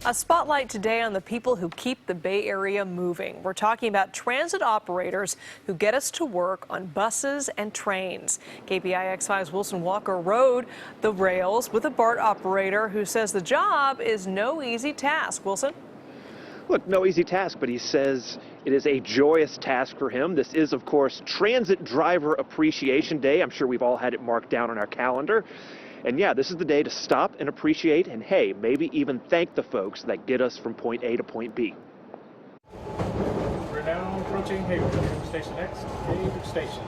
A spotlight today on the people who keep the Bay Area moving. We're talking about transit operators who get us to work on buses and trains. KPIX 5's Wilson Walker rode the rails with a BART operator who says the job is no easy task. Wilson? Look, no easy task, but he says it is a joyous task for him. This is, of course, Transit Driver Appreciation Day. I'm sure we've all had it marked down on our calendar. And yeah, this is the day to stop and appreciate and, hey, maybe even thank the folks that get us from point A to point B. We're now approaching Hayward Station X, Hayward Station.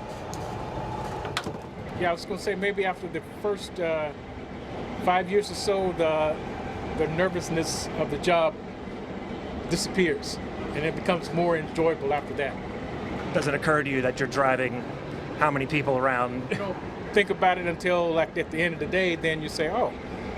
Yeah, I was going to say maybe after the first 5 years or so, the nervousness of the job disappears, and it becomes more enjoyable after that. Does it occur to you that you're driving how many people around? You don't think about it until like at the end of the day, then you say, oh,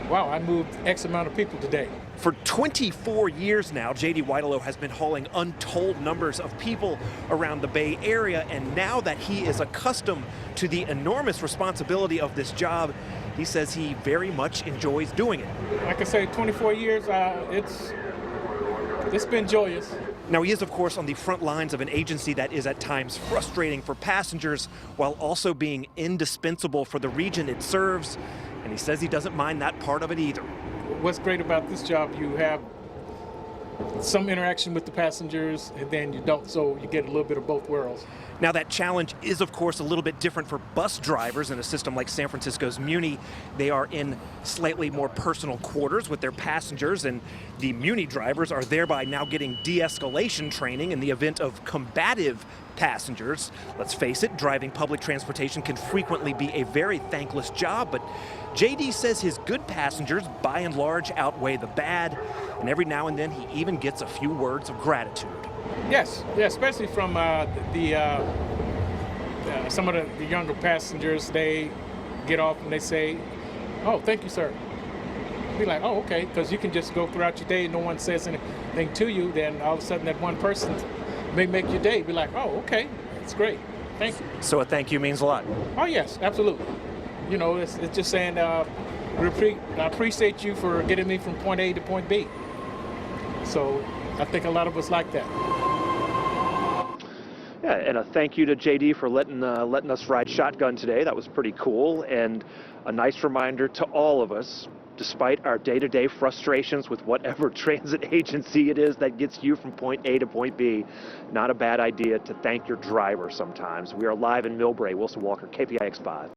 wow, I moved X amount of people today. For 24 years now, J.D. Whitelow has been hauling untold numbers of people around the Bay Area, and now that he is accustomed to the enormous responsibility of this job, he says he very much enjoys doing it. Like I say, 24 years, it's been joyous. Now, he is, of course, on the front lines of an agency that is at times frustrating for passengers while also being indispensable for the region it serves, and he says he doesn't mind that part of it either. What's great about this job, you have some interaction with the passengers, and then you don't, so you get a little bit of both worlds. Now, that challenge is, of course, a little bit different for bus drivers in a system like San Francisco's Muni. They are in slightly more personal quarters with their passengers, and the Muni drivers are thereby now getting de-escalation training in the event of combative passengers. Let's face it, driving public transportation can frequently be a very thankless job, but JD says his good passengers, by and large, outweigh the bad, and every now and then he even gets a few words of gratitude. Yes, yeah, especially from some of the younger passengers. They get off and they say, "Oh, thank you, sir." Be like, "Oh, okay," because you can just go throughout your day, no one says anything to you. Then all of a sudden, that one person may make your day. Be like, "Oh, okay, it's great, thank you." So a thank you means a lot. Oh yes, absolutely. You know, it's just saying, I appreciate you for getting me from point A to point B. So I think a lot of us like that. Yeah, and a thank you to JD for letting us ride shotgun today. That was pretty cool, and a nice reminder to all of us, despite our day-to-day frustrations with whatever transit agency it is that gets you from point A to point B, not a bad idea to thank your driver sometimes. We are live in Millbrae. Wilson Walker, KPIX 5.